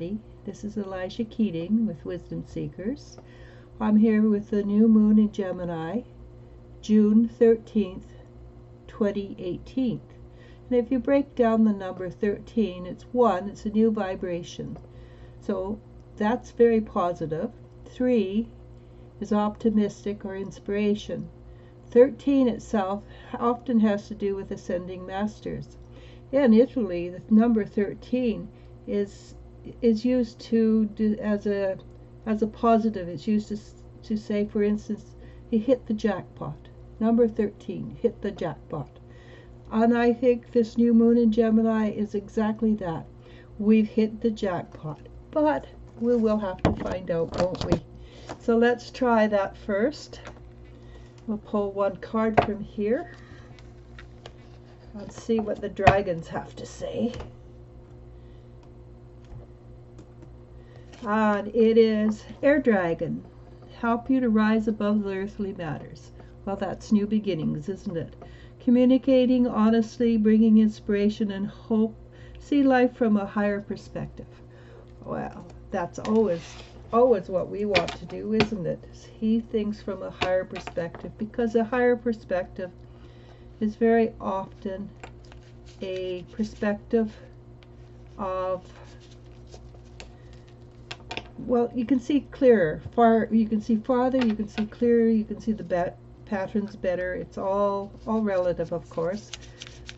everybody. This is Elijah Keating with Wisdom Seekers. I'm here with the new moon in Gemini, June 13th, 2018. And if you break down the number 13, it's 1, it's a new vibration. So that's very positive. 3 is optimistic or inspiration. 13 itself often has to do with ascending masters. In Italy, the number 13 is used to as a positive. It's used to say, for instance, he hit the jackpot. Number 13 hit the jackpot. And I think this new moon in Gemini is exactly that. We've hit the jackpot, but we will have to find out, won't we? So let's try that first. We'll pull one card from here. Let's see what the dragons have to say. And it is Air Dragon. Help you to rise above the earthly matters. Well, that's new beginnings, isn't it? Communicating honestly, bringing inspiration and hope. See life from a higher perspective. Well, that's always what we want to do, isn't it? See things from a higher perspective, because a higher perspective is very often a perspective of, well, you can see clearer, you can see farther, you can see clearer, you can see the patterns better. It's all relative, of course.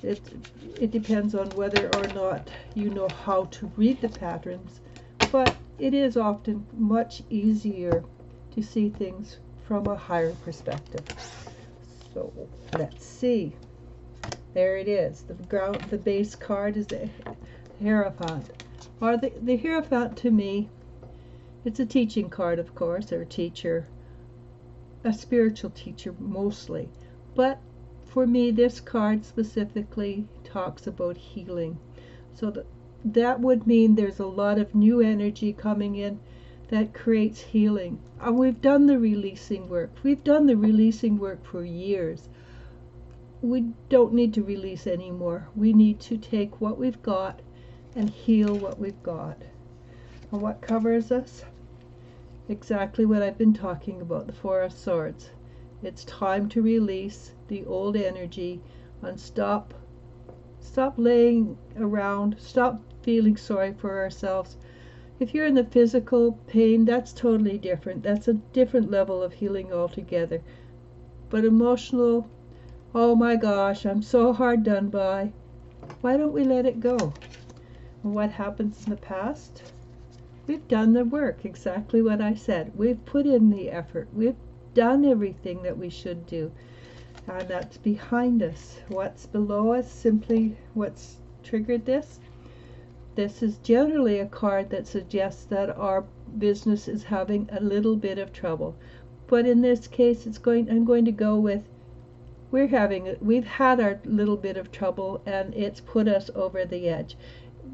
It depends on whether or not you know how to read the patterns, but it is often much easier to see things from a higher perspective. So let's see. There it is. The base card is the Hierophant. Or the Hierophant, to me, it's a teaching card, of course, or a teacher, a spiritual teacher mostly. But for me, this card specifically talks about healing. So that would mean there's a lot of new energy coming in that creates healing. And we've done the releasing work. We've done the releasing work for years. We don't need to release anymore. We need to take what we've got and heal what we've got. And what covers us? Exactly what I've been talking about, the Four of Swords. It's time to release the old energy and stop laying around, stop feeling sorry for ourselves. If you're in the physical pain, that's totally different. That's a different level of healing altogether. But emotional, oh my gosh, I'm so hard done by. Why don't we let it go? And what happens in the past? We've done the work, exactly what I said. We've put in the effort. We've done everything that we should do. And that's behind us. What's below us, simply what's triggered this? This is generally a card that suggests that our business is having a little bit of trouble. But in this case, I'm going to go with we've had our little bit of trouble and it's put us over the edge.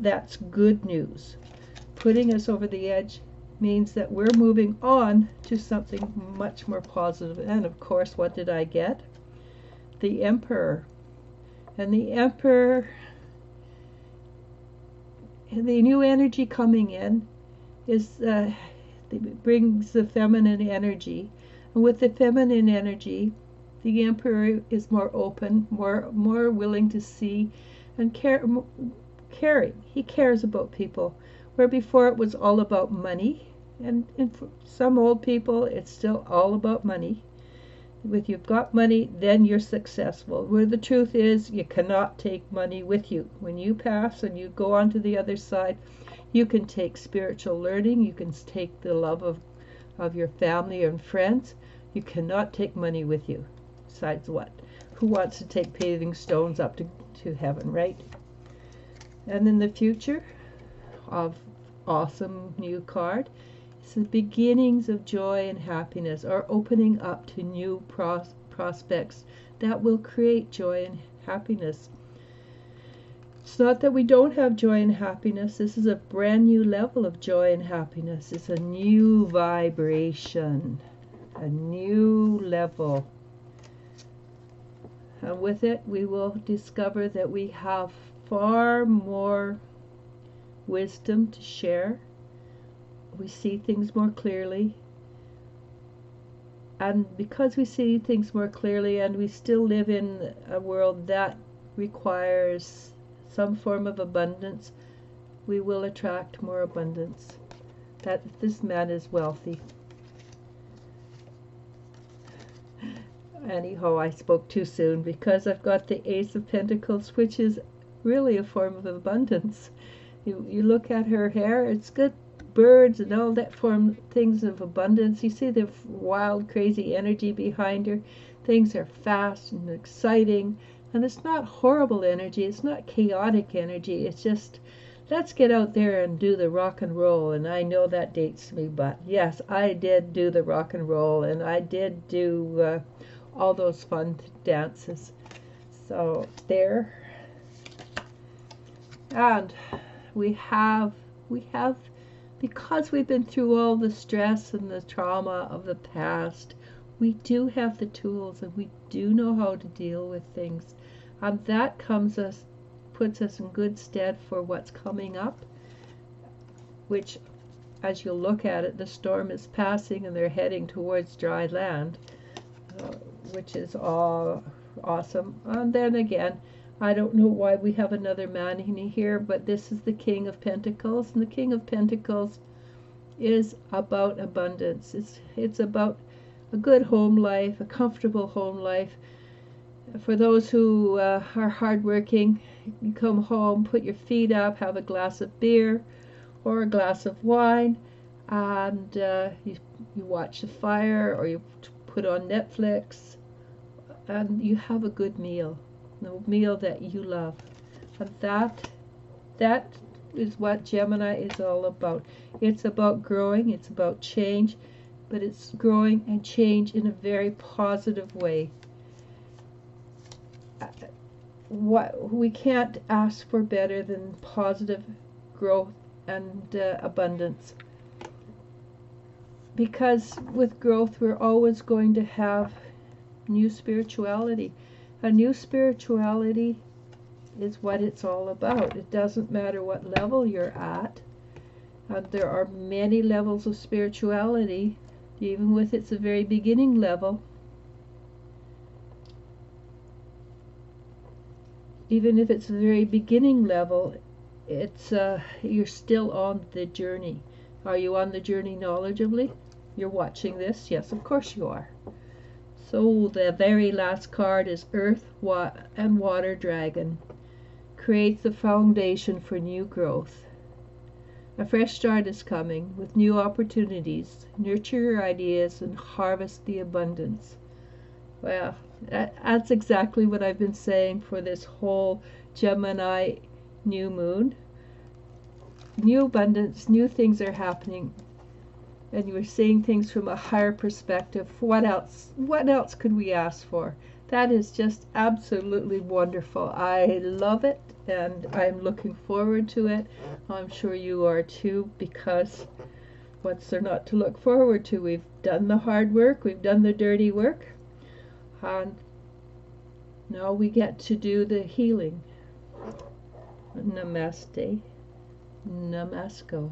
That's good news. Putting us over the edge means that we're moving on to something much more positive. And of course, what did I get? The Emperor. And the Emperor, the new energy coming in brings the feminine energy. And with the feminine energy, the Emperor is more open, more willing to see and caring. He cares about people. Where before it was all about money, and for some old people it's still all about money. If you've got money, then you're successful. Where the truth is, you cannot take money with you. When you pass and you go on to the other side, you can take spiritual learning, you can take the love of your family and friends. You cannot take money with you. Besides what? Who wants to take paving stones up to heaven, right? And in the future of awesome new card, it's the beginnings of joy and happiness, or opening up to new prospects that will create joy and happiness. It's not that we don't have joy and happiness. This is a brand new level of joy and happiness. It's a new vibration, a new level. And with it, we will discover that we have far more wisdom to share, we see things more clearly. And because we see things more clearly, and we still live in a world that requires some form of abundance, we will attract more abundance. That this man is wealthy. Anyhow, I spoke too soon because I've got the Ace of Pentacles, which is really a form of abundance. You look at her hair, it's good birds and all that form things of abundance. You see the wild, crazy energy behind her. Things are fast and exciting, and it's not horrible energy. It's not chaotic energy. It's just, let's get out there and do the rock and roll. And I know that dates me, but yes, I did do the rock and roll, and I did do all those fun dances. So there. And we have, because we've been through all the stress and the trauma of the past, we do have the tools, and we do know how to deal with things. And that puts us in good stead for what's coming up, which, as you look at it, the storm is passing and they're heading towards dry land, which is all awesome. And then again, I don't know why we have another man in here, but this is the King of Pentacles, and the King of Pentacles is about abundance. It's about a good home life, a comfortable home life. For those who are hardworking, you come home, put your feet up, have a glass of beer or a glass of wine, and you watch the fire, or you put on Netflix, and you have a good meal. The meal that you love. And that is what Gemini is all about. It's about growing, it's about change, but it's growing and change in a very positive way. What we can't ask for better than positive growth and abundance. Because with growth, we're always going to have new spirituality. A new spirituality is what it's all about. It doesn't matter what level you're at. There are many levels of spirituality, even with its very beginning level. Even if it's the very beginning level, it's you're still on the journey. Are you on the journey knowledgeably? You're watching this? Yes, of course you are. So the very last card is Earth and Water Dragon. Create the foundation for new growth. A fresh start is coming with new opportunities. Nurture your ideas and harvest the abundance. Well, that's exactly what I've been saying for this whole Gemini new moon. New abundance, new things are happening. And you are seeing things from a higher perspective. What else could we ask for? That is just absolutely wonderful. I love it, and I'm looking forward to it. I'm sure you are too, because what's there not to look forward to? We've done the hard work, we've done the dirty work, and now we get to do the healing. Namaste. Namasko.